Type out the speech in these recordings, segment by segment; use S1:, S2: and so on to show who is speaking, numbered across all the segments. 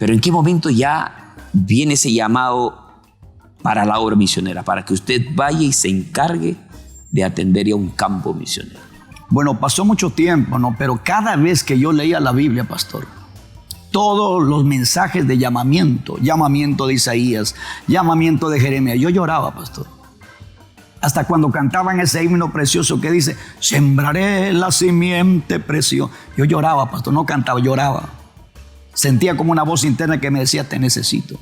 S1: Pero ¿en qué momento ya viene ese llamado para la obra misionera, para que usted vaya y se encargue de atender ya un campo misionero?
S2: Bueno, pasó mucho tiempo, ¿no? Pero cada vez que yo leía la Biblia, pastor, todos los mensajes de llamamiento de Isaías, llamamiento de Jeremías, yo lloraba, pastor. Hasta cuando cantaban ese himno precioso que dice, sembraré la simiente preciosa. Yo lloraba, pastor, no cantaba, lloraba. Sentía como una voz interna que me decía, te necesito.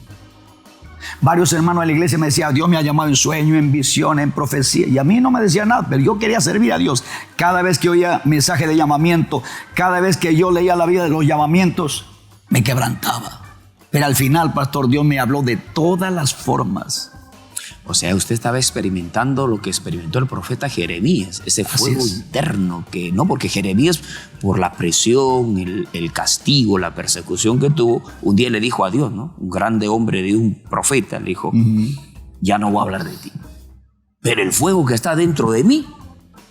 S2: Varios hermanos de la iglesia me decían, Dios me ha llamado en sueño, en visión, en profecía. Y a mí no me decía nada, pero yo quería servir a Dios. Cada vez que oía mensaje de llamamiento, cada vez que yo leía la vida de los llamamientos, me quebrantaba. Pero al final, pastor, Dios me habló de todas las formas.
S1: O sea, usted estaba experimentando lo que experimentó el profeta Jeremías, ese fuego interno que no, porque Jeremías, por la presión, el castigo, la persecución que tuvo, un día le dijo a Dios, ¿no? Un grande hombre de un profeta, le dijo, ya no voy a hablar de ti, pero el fuego que está dentro de mí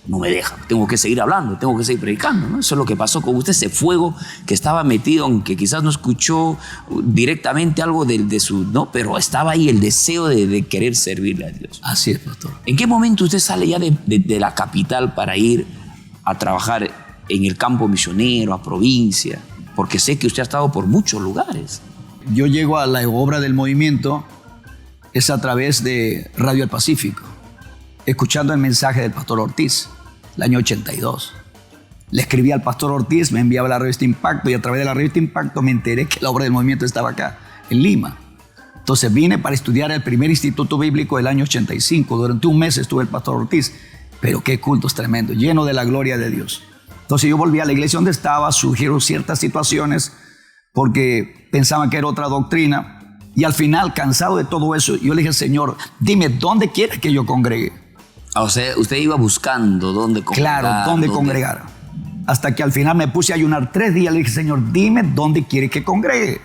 S1: no me deja, tengo que seguir hablando, tengo que seguir predicando, ¿no? Eso es lo que pasó con usted, ese fuego que estaba metido, aunque quizás no escuchó directamente algo de su, ¿no? Pero estaba ahí el deseo de querer servirle a Dios.
S2: Así es, pastor.
S1: ¿En qué momento usted sale ya de la capital para ir a trabajar en el campo misionero, a provincia? Porque sé que usted ha estado por muchos lugares.
S2: Yo llego a la obra del movimiento, es a través de Radio El Pacífico, escuchando el mensaje del pastor Ortiz. El año 82. Le escribí al pastor Ortiz, me enviaba la revista Impacto y a través de la revista Impacto me enteré que la obra del movimiento estaba acá, en Lima. Entonces vine para estudiar el primer instituto bíblico del año 85. Durante un mes estuve el pastor Ortiz, pero qué cultos tremendos, lleno de la gloria de Dios. Entonces yo volví a la iglesia donde estaba, surgieron ciertas situaciones porque pensaban que era otra doctrina y al final, cansado de todo eso, yo le dije, Señor, dime, ¿dónde quieres que yo congregue?
S1: O sea, usted iba buscando dónde congregar.
S2: Claro, dónde congregar. Hasta que al final me puse a ayunar 3 días. Le dije, Señor, dime dónde quiere que congregue.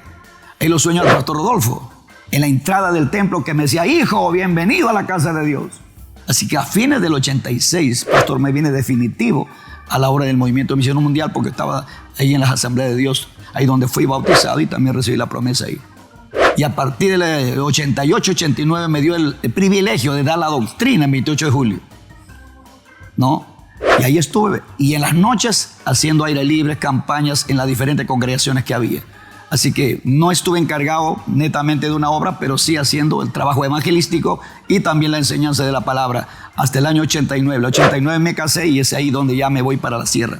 S2: Ahí lo sueño al pastor Rodolfo, en la entrada del templo, que me decía, hijo, bienvenido a la casa de Dios. Así que a fines del 86, pastor, me viene definitivo a la obra del Movimiento Misionero Mundial, porque estaba ahí en las Asambleas de Dios, ahí donde fui bautizado y también recibí la promesa ahí. Y a partir del 88-89 me dio el privilegio de dar la doctrina el 28 de julio. ¿No? Y ahí estuve. Y en las noches haciendo aire libre, campañas en las diferentes congregaciones que había. Así que no estuve encargado netamente de una obra, pero sí haciendo el trabajo evangelístico y también la enseñanza de la palabra hasta el año 89. El 89 me casé y es ahí donde ya me voy para la sierra.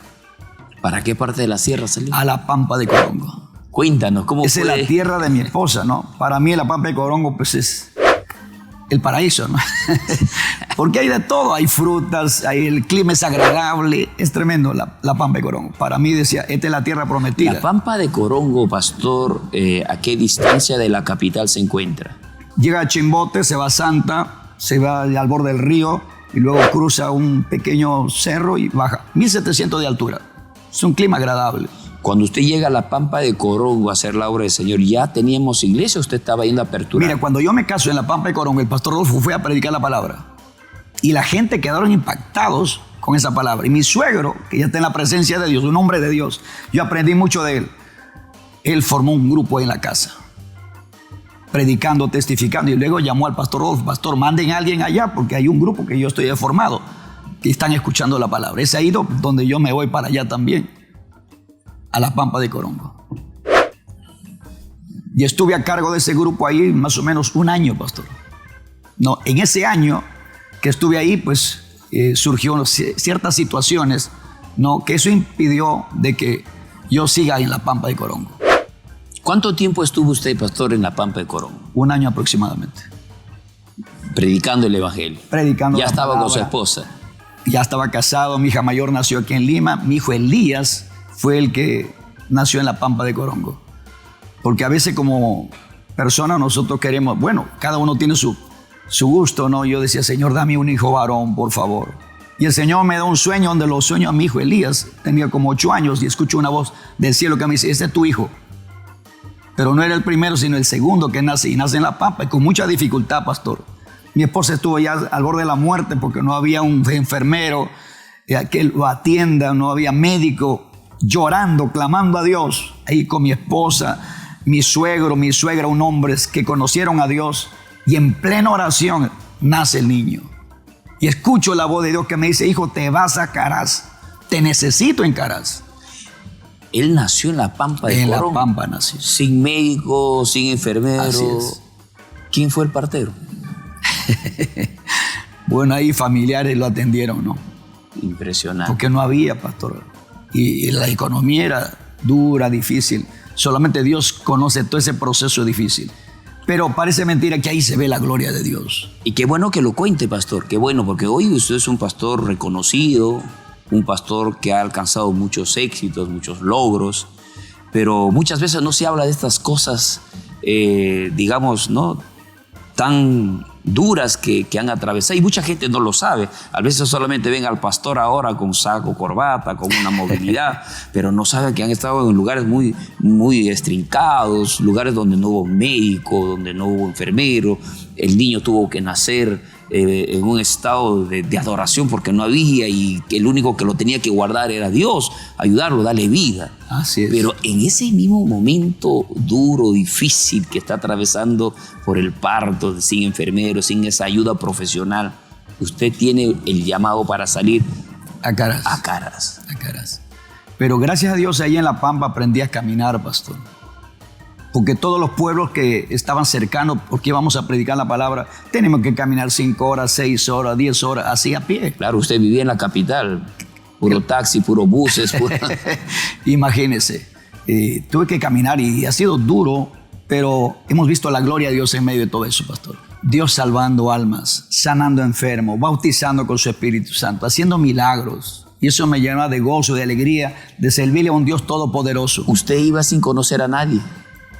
S1: ¿Para qué parte de la sierra salió?
S2: A la Pampa de Corongo.
S1: Cuéntanos, ¿cómo
S2: Esa
S1: fue?
S2: es la tierra de mi esposa, ¿no? Para mí la Pampa de Corongo pues es el paraíso, ¿no? Porque hay de todo, hay frutas, el clima es agradable, es tremendo la Pampa de Corongo. Para mí decía, esta es la tierra prometida.
S1: La Pampa de Corongo, pastor, ¿a qué distancia de la capital se encuentra?
S2: Llega a Chimbote, se va a Santa, se va al borde del río y luego cruza un pequeño cerro y baja. 1700 de altura. Es un clima agradable.
S1: Cuando usted llega a la Pampa de Corongo a hacer la obra del Señor, ¿ya teníamos iglesia o usted estaba yendo a apertura?
S2: Mira, cuando yo me caso en la Pampa de Corongo, el pastor Rodolfo fue a predicar la palabra. Y la gente quedaron impactados con esa palabra. Y mi suegro, que ya está en la presencia de Dios, un hombre de Dios, yo aprendí mucho de él. Él formó un grupo en la casa, predicando, testificando. Y luego llamó al pastor Rodolfo, pastor, manden a alguien allá porque hay un grupo que yo estoy formado, que están escuchando la palabra. Es ahí donde yo me voy para allá también, a la Pampa de Corongo. Y estuve a cargo de ese grupo ahí más o menos un año, pastor. No, en ese año que estuve ahí, pues surgieron ciertas situaciones, ¿no? Que eso impidió de que yo siga en la Pampa de Corongo.
S1: ¿Cuánto tiempo estuvo usted, pastor, en la Pampa de Corongo?
S2: Un año aproximadamente.
S1: Predicando el Evangelio.
S2: Predicando.
S1: Ya
S2: la
S1: estaba
S2: palabra.
S1: con su esposa.
S2: Ya estaba casado, mi hija mayor nació aquí en Lima, mi hijo Elías fue el que nació en la Pampa de Corongo. Porque a veces como personas nosotros queremos, bueno, cada uno tiene su gusto, ¿no? Yo decía, Señor, dame un hijo varón, por favor. Y el Señor me da un sueño donde lo sueño a mi hijo Elías. Tenía como 8 años y escucho una voz del cielo que me dice, este es tu hijo. Pero no era el primero, sino el segundo que nace. Y nace en la Pampa y con mucha dificultad, pastor. Mi esposa estuvo ya al borde de la muerte porque no había un enfermero que lo atienda, no había médico, llorando, clamando a Dios. Ahí con mi esposa, mi suegro, mi suegra, un hombres que conocieron a Dios y en plena oración nace el niño. Y escucho la voz de Dios que me dice, hijo, te vas a Caraz, te necesito en Caraz.
S1: Él nació en la Pampa de Corón.
S2: En la Pampa nació.
S1: Sin médico, sin enfermero.
S2: Así es.
S1: ¿Quién fue el partero?
S2: Bueno, ahí familiares lo atendieron, ¿no?
S1: Impresionante.
S2: Porque no había, pastor. Y la economía era dura, difícil. Solamente Dios conoce todo ese proceso difícil. Pero parece mentira que ahí se ve la gloria de Dios.
S1: Y qué bueno que lo cuente, pastor. Qué bueno, porque hoy usted es un pastor reconocido, un pastor que ha alcanzado muchos éxitos, muchos logros. Pero muchas veces no se habla de estas cosas, digamos, ¿no?, tan duras que han atravesado, y mucha gente no lo sabe. A veces solamente ven al pastor ahora con saco, corbata, con una movilidad, pero no saben que han estado en lugares muy, muy estrincados, lugares donde no hubo médico, donde no hubo enfermero. El niño tuvo que nacer en un estado de adoración porque no había, y el único que lo tenía que guardar era Dios, ayudarlo, darle vida.
S2: Así es.
S1: Pero en ese mismo momento duro, difícil que está atravesando por el parto, sin enfermeros, sin esa ayuda profesional, usted tiene el llamado para salir
S2: a Caraz.
S1: A Caraz.
S2: A Caraz. Pero gracias a Dios ahí en la Pampa aprendí a caminar, pastor. Porque todos los pueblos que estaban cercanos, porque íbamos a predicar la palabra, tenemos que caminar 5 horas, 6 horas, 10 horas, así a pie.
S1: Claro, usted vivía en la capital, puro taxi, puro buses.
S2: Imagínese, tuve que caminar y ha sido duro, pero hemos visto la gloria de Dios en medio de todo eso, pastor. Dios salvando almas, sanando enfermos, bautizando con su Espíritu Santo, haciendo milagros. Y eso me llena de gozo, de alegría, de servirle a un Dios todopoderoso.
S1: ¿Usted iba sin conocer a nadie?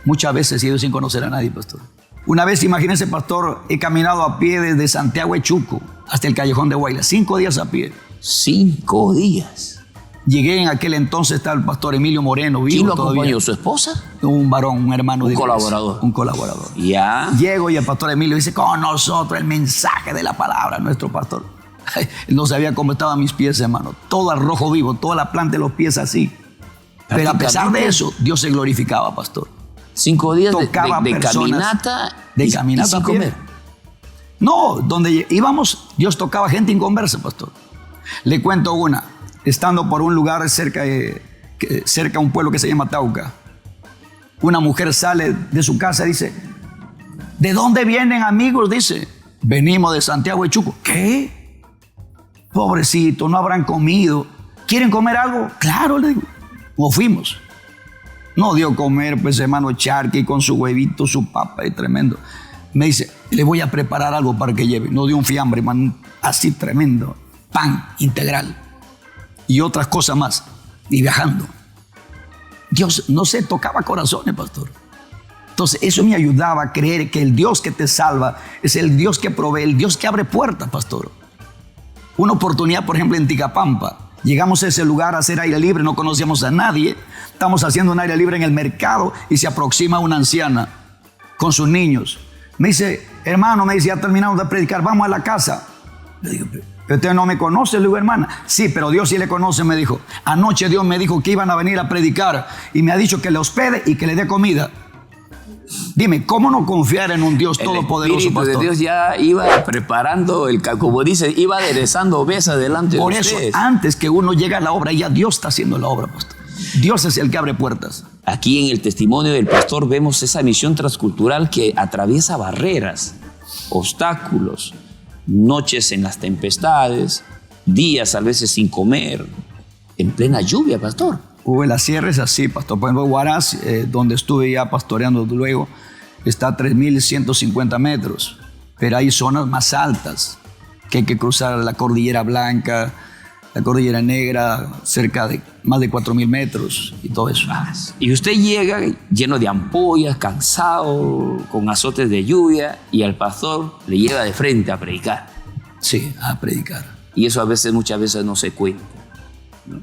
S2: Muchas veces he ido sin conocer a nadie, pastor. Una vez, imagínense, pastor, he caminado a pie desde Santiago de Chuco hasta el Callejón de Guayla, 5 días a pie.
S1: 5 días.
S2: Llegué en aquel entonces, estaba el pastor Emilio Moreno, vivo
S1: ¿Quién lo
S2: todavía.
S1: acompañó? ¿Su esposa?
S2: Un varón, un hermano.
S1: Un colaborador.
S2: Un colaborador.
S1: Ya.
S2: Llego y el pastor Emilio dice, con nosotros el mensaje de la palabra, nuestro pastor. Él no sabía cómo estaban mis pies, hermano. Todo al rojo vivo, toda la planta de los pies así. Pero a pesar de eso, Dios se glorificaba, pastor.
S1: 5 días de
S2: caminata. De caminata
S1: sin comer.
S2: No, donde íbamos, Dios tocaba gente inconversa, pastor. Le cuento una. Estando por un lugar cerca a un pueblo que se llama Tauca, una mujer sale de su casa y dice, ¿de dónde vienen, amigos? Dice, venimos de Santiago de Chuco. ¿Qué? Pobrecito, no habrán comido. ¿Quieren comer algo? Claro, le digo. Nos fuimos. No dio comer, pues, hermano, charqui con su huevito, su papa, y tremendo. Me dice, le voy a preparar algo para que lleve. No dio un fiambre, hermano, así tremendo. Pan integral. Y otras cosas más. Y viajando. Dios, no sé, tocaba corazones, pastor. Entonces, eso me ayudaba a creer que el Dios que te salva es el Dios que provee, el Dios que abre puertas, pastor. Una oportunidad, por ejemplo, en Ticapampa. Llegamos a ese lugar a hacer aire libre, no conocíamos a nadie. Estamos haciendo un aire libre en el mercado y se aproxima una anciana con sus niños. Me dice, hermano, me dice, ya terminamos de predicar, vamos a la casa. Le digo, pero usted no me conoce, le digo, hermana. Sí, pero Dios sí le conoce, me dijo. Anoche Dios me dijo que iban a venir a predicar y me ha dicho que le hospede y que le dé comida. Dime, ¿cómo no confiar en un Dios todopoderoso,
S1: Espíritu
S2: pastor?
S1: de Dios ya iba preparando, como dice, iba aderezando mesa delante de ustedes.
S2: Por eso, antes que uno llegue a la obra, ya Dios está haciendo la obra, pastor. Dios es el que abre puertas.
S1: Aquí en el testimonio del pastor vemos esa misión transcultural que atraviesa barreras, obstáculos, noches en las tempestades, días a veces sin comer, en plena lluvia, pastor.
S2: En la sierra es así, pastor. Por ejemplo, Huaraz, donde estuve ya pastoreando luego, está a 3.150 metros. Pero hay zonas más altas que hay que cruzar la Cordillera Blanca, la Cordillera Negra, cerca de más de 4.000 metros y todo eso.
S1: Y usted llega lleno de ampollas, cansado, con azotes de lluvia, y al pastor le lleva de frente a predicar.
S2: Sí, a predicar.
S1: Y eso muchas veces no se cuenta.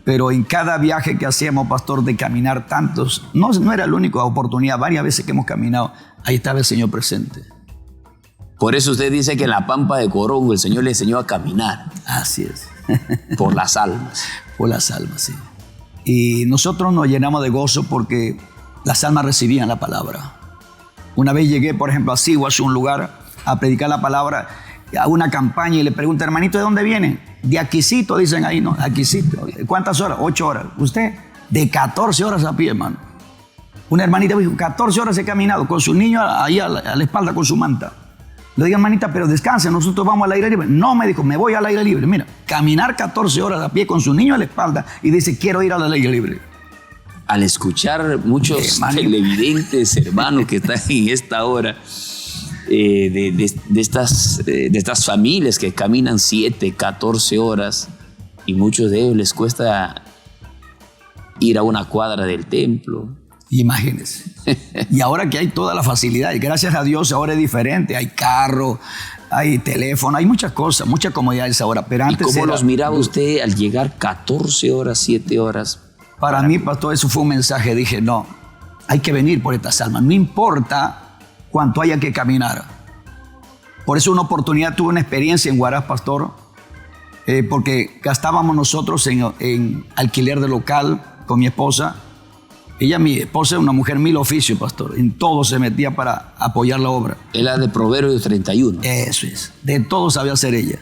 S2: Pero en cada viaje que hacíamos, pastor, de caminar tantos, no era la única oportunidad, varias veces que hemos caminado, ahí estaba el Señor presente.
S1: Por eso usted dice que en la Pampa de Corón el Señor le enseñó a caminar.
S2: Así es.
S1: Por las almas.
S2: Por las almas, sí. Y nosotros nos llenamos de gozo porque las almas recibían la palabra. Una vez llegué, por ejemplo, a Siguas, un lugar, a predicar la palabra, a una campaña, y le pregunto, hermanito, ¿de dónde vienen? De Aquisito, dicen ahí, ¿no? Aquisito. ¿Cuántas horas? 8 horas. ¿Usted? De 14 horas a pie, hermano. Una hermanita me dijo, 14 horas he caminado con su niño ahí a la espalda con su manta. Le digo, hermanita, pero descanse, nosotros vamos al aire libre. No, me dijo, me voy al aire libre. Mira, caminar 14 horas a pie con su niño a la espalda y dice, quiero ir al aire libre.
S1: Al escuchar muchos televidentes, hermanos, que están en esta hora, de estas familias que caminan 7, 14 horas, y muchos de ellos les cuesta ir a una cuadra del templo.
S2: Imagínense. Y ahora que hay toda la facilidad, y gracias a Dios ahora es diferente, hay carro, hay teléfono, hay muchas cosas, muchas comodidades ahora. Pero antes
S1: ¿Y cómo los miraba usted al llegar 14 horas, 7 horas?
S2: Para mí, pastor, eso fue un mensaje. Dije, no, hay que venir por estas almas, no importa cuánto haya que caminar. Por eso una oportunidad, tuve una experiencia en Huaraz, pastor, porque gastábamos nosotros en alquiler de local con mi esposa. Mi esposa es una mujer mil oficios, pastor. En todo se metía para apoyar la obra.
S1: Era de Proverbios 31.
S2: Eso es. De todo sabía hacer ella.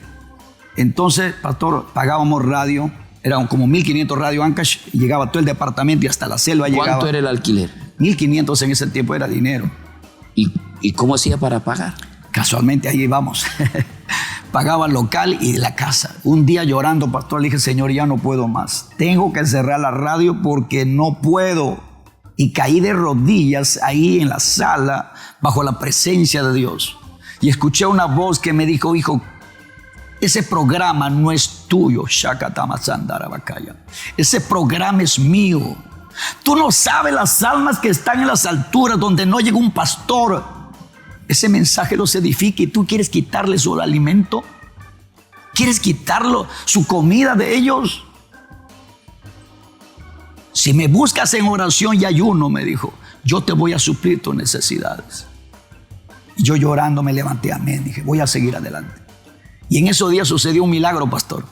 S2: Entonces, pastor, pagábamos radio. Eran como 1.500 radio Ancash. Y llegaba todo el departamento y hasta la selva llegaba.
S1: ¿Cuánto era el alquiler?
S2: 1.500 en ese tiempo era dinero.
S1: ¿Y cómo hacía para pagar?
S2: Casualmente ahí íbamos. Pagaba el local y la casa. Un día llorando, pastor, le dije, Señor, ya no puedo más. Tengo que cerrar la radio porque no puedo. Y caí de rodillas ahí en la sala, bajo la presencia de Dios. Y escuché una voz que me dijo, hijo, ese programa no es tuyo. Ese programa es mío. Tú no sabes las almas que están en las alturas donde no llega un pastor. Ese mensaje los edifica y tú quieres quitarle su alimento. ¿Quieres quitarlo, su comida de ellos? Si me buscas en oración y ayuno, me dijo, yo te voy a suplir tus necesidades. Y yo llorando me levanté, amén. Dije, voy a seguir adelante. Y en esos días sucedió un milagro, pastor.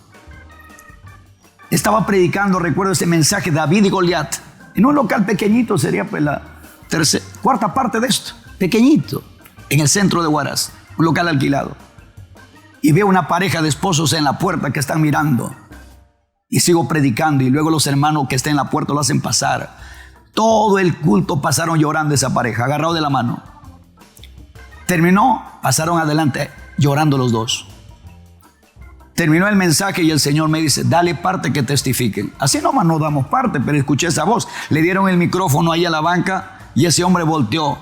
S2: Estaba predicando, recuerdo ese mensaje, David y Goliat. En un local pequeñito, sería pues la cuarta parte de esto. Pequeñito, en el centro de Huaraz, un local alquilado. Y veo una pareja de esposos en la puerta que están mirando. Y sigo predicando y luego los hermanos que están en la puerta lo hacen pasar. Todo el culto pasaron llorando esa pareja, agarrado de la mano. Terminó, pasaron adelante llorando los dos. Terminó el mensaje y el Señor me dice, dale parte que testifiquen. Así nomás no damos parte, pero escuché esa voz. Le dieron el micrófono ahí a la banca y ese hombre volteó.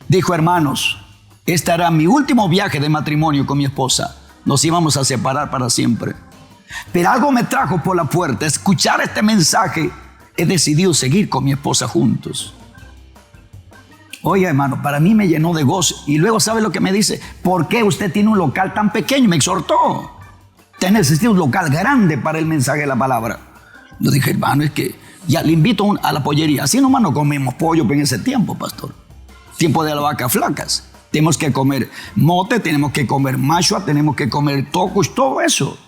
S2: Dijo, hermanos, este era mi último viaje de matrimonio con mi esposa. Nos íbamos a separar para siempre. Pero algo me trajo por la puerta. Escuchar este mensaje, he decidido seguir con mi esposa juntos. Oye, hermano, para mí me llenó de gozo. Y luego, ¿sabe lo que me dice? ¿Por qué usted tiene un local tan pequeño? Me exhortó. Usted necesita un local grande para el mensaje de la palabra. Yo dije, hermano, es que ya le invito a la pollería. Así nomás no comemos pollo en ese tiempo, pastor. Tiempo de las vacas flacas. Tenemos que comer mote, tenemos que comer machua, tenemos que comer tocos, todo eso.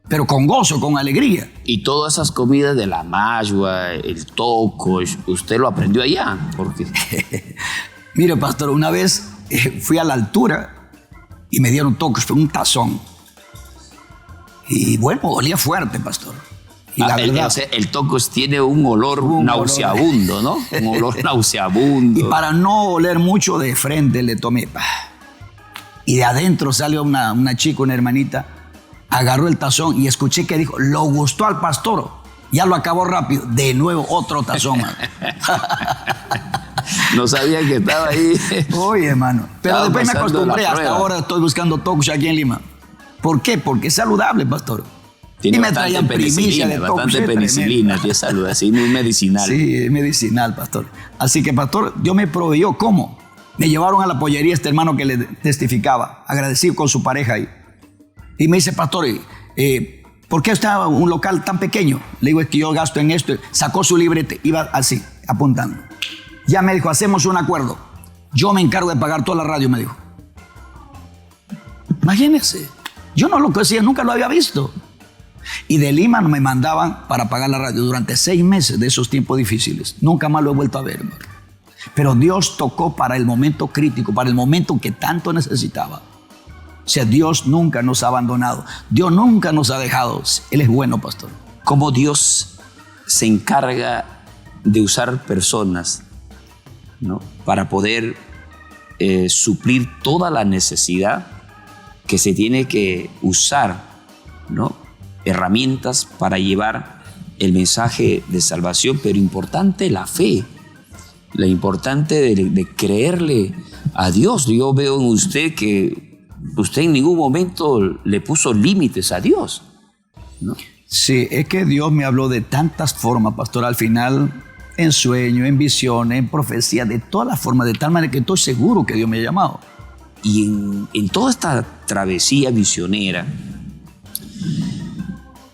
S2: Pero con gozo, con alegría.
S1: Y todas esas comidas de la machua, el toco, ¿usted lo aprendió allá? Porque...
S2: Mire, pastor, una vez fui a la altura y me dieron tocos, fue un tazón. Y bueno, olía fuerte, pastor. Y la verdad,
S1: el tocos tiene un olor nauseabundo, ¿no? Un olor nauseabundo.
S2: Y para no oler mucho de frente le tomé. Y de adentro salió una chica, una hermanita, agarró el tazón y escuché que dijo, lo gustó al pastor. Ya lo acabó rápido. De nuevo otro tazón.
S1: No sabía que estaba ahí.
S2: Oye, hermano. Pero después me acostumbré. Hasta ahora estoy buscando tocos aquí en Lima. ¿Por qué? Porque es saludable, pastor.
S1: Tiene y me traían primicia de bastante penicilina, que es salud, así muy medicinal.
S2: Sí, medicinal, pastor. Así que, pastor, Dios me proveyó. ¿Cómo? Me llevaron a la pollería este hermano que le testificaba, agradecido con su pareja ahí. Y me dice, pastor, ¿por qué está un local tan pequeño? Le digo, es que yo gasto en esto. Sacó su librete, iba así, apuntando. Ya me dijo, hacemos un acuerdo. Yo me encargo de pagar toda la radio, me dijo. Imagínense, yo no lo conocía, nunca lo había visto. Y de Lima me mandaban para pagar la radio durante 6 meses de esos tiempos difíciles. Nunca más lo he vuelto a ver, hermano. Pero Dios tocó para el momento crítico, para el momento que tanto necesitaba. O sea, Dios nunca nos ha abandonado. Dios nunca nos ha dejado. Él es bueno, pastor.
S1: ¿Cómo Dios se encarga de usar personas, ¿no?, para poder suplir toda la necesidad que se tiene que usar, ¿no?, herramientas para llevar el mensaje de salvación? Pero importante la fe, lo importante de creerle a Dios. Yo veo en usted que usted en ningún momento le puso límites a Dios, ¿no?
S2: Sí, es que Dios me habló de tantas formas, pastor, al final, en sueño, en visiones, en profecía, de todas las formas, de tal manera que estoy seguro que Dios me ha llamado.
S1: Y en toda esta travesía visionera,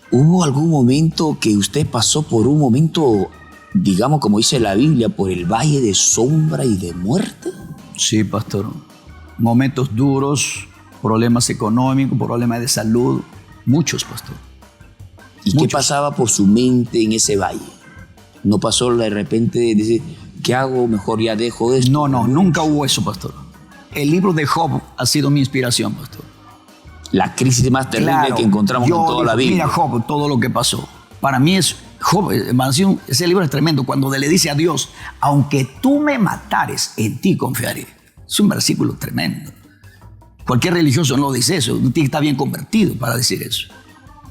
S1: ¿hubo algún momento que usted pasó por un momento, digamos, como dice la Biblia, por el valle de sombra y de muerte?
S2: Sí, pastor. Momentos duros, problemas económicos, problemas de salud, muchos, pastor.
S1: ¿Y qué pasaba por su mente en ese valle? ¿No pasó de repente de decir, ¿qué hago? Mejor ya dejo esto.
S2: No, nunca hubo eso, pastor. El libro de Job ha sido mi inspiración, pastor.
S1: La crisis más terrible que encontramos en toda la Biblia.
S2: Mira, Job, todo lo que pasó. Para mí es Job, ese libro es tremendo. Cuando le dice a Dios, aunque tú me matares, en ti confiaré. Es un versículo tremendo. Cualquier religioso no dice eso. Tiene que estar bien convertido para decir eso.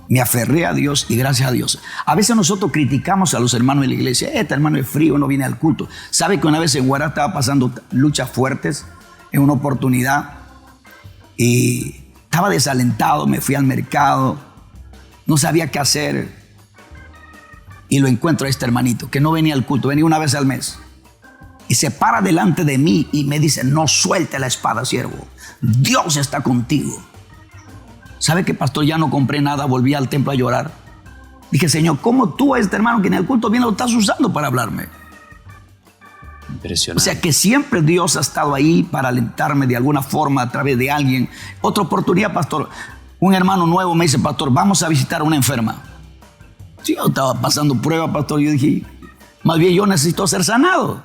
S2: Me aferré a Dios y gracias a Dios. A veces nosotros criticamos a los hermanos de la iglesia. Este hermano es frío, no viene al culto. ¿Sabe que una vez en Guará estaba pasando luchas fuertes en una oportunidad? Y estaba desalentado, me fui al mercado, no sabía qué hacer. Y lo encuentro a este hermanito que no venía al culto, venía una vez al mes. Y se para delante de mí y me dice, no suelte la espada, siervo. Dios está contigo. ¿Sabe qué, pastor? Ya no compré nada, volví al templo a llorar. Dije, Señor, ¿cómo tú a este hermano que en el culto viene lo estás usando para hablarme?
S1: Impresionante.
S2: O sea que siempre Dios ha estado ahí para alentarme de alguna forma a través de alguien. Otra oportunidad, pastor, un hermano nuevo me dice, pastor, vamos a visitar a una enferma. Sí, yo estaba pasando prueba, pastor. Yo dije, más bien yo necesito ser sanado.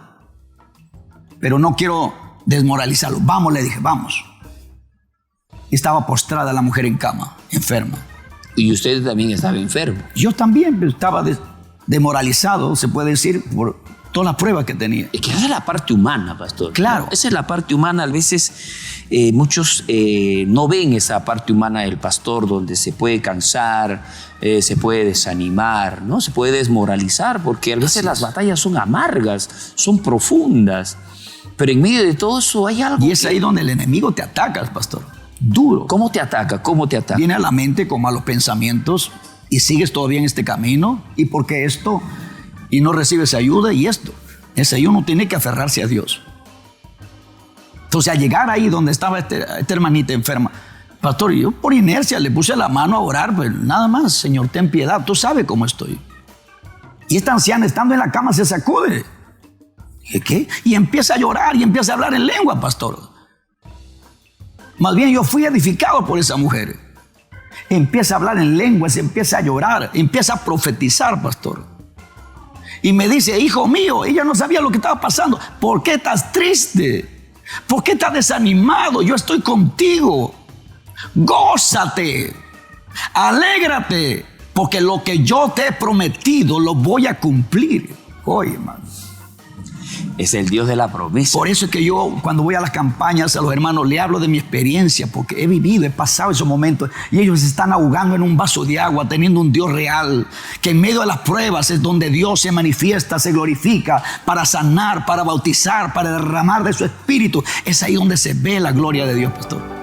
S2: Pero no quiero desmoralizarlo. Vamos, le dije, vamos. Y estaba postrada la mujer en cama, enferma.
S1: Y usted también estaba enfermo.
S2: Yo también estaba demoralizado, se puede decir, por todas las pruebas que tenía.
S1: Es que esa es la parte humana, pastor.
S2: Claro.
S1: Esa es la parte humana. A veces muchos no ven esa parte humana del pastor, donde se puede cansar, se puede desanimar, ¿no? Se puede desmoralizar, porque a veces las batallas son amargas, son profundas. Pero en medio de todo eso hay algo.
S2: Y es ahí donde el enemigo te ataca, pastor. Duro.
S1: ¿Cómo te ataca? ¿Cómo te ataca?
S2: Viene a la mente con malos pensamientos y sigues todavía en este camino. ¿Y por qué esto? Y no recibes ayuda y esto. Ese ahí uno tiene que aferrarse a Dios. Entonces, al llegar ahí donde estaba esta hermanita enferma, pastor, yo por inercia le puse la mano a orar, pues nada más, Señor, ten piedad, tú sabes cómo estoy. Y esta anciana, estando en la cama, se sacude. ¿Qué? Y empieza a llorar y empieza a hablar en lengua, pastor. Más bien yo fui edificado por esa mujer. Empieza a hablar en lenguas, empieza a llorar, empieza a profetizar, pastor. Y me dice, hijo mío, ella no sabía lo que estaba pasando. ¿Por qué estás triste? ¿Por qué estás desanimado? Yo estoy contigo. Gózate, alégrate, porque lo que yo te he prometido lo voy a cumplir. Oye, hermano.
S1: Es el Dios de la promesa.
S2: Por eso es que yo, cuando voy a las campañas, a los hermanos, le hablo de mi experiencia, porque he vivido, he pasado esos momentos, y ellos se están ahogando en un vaso de agua, teniendo un Dios real, que en medio de las pruebas es donde Dios se manifiesta, se glorifica, para sanar, para bautizar, para derramar de su espíritu. Es ahí donde se ve la gloria de Dios, pastor.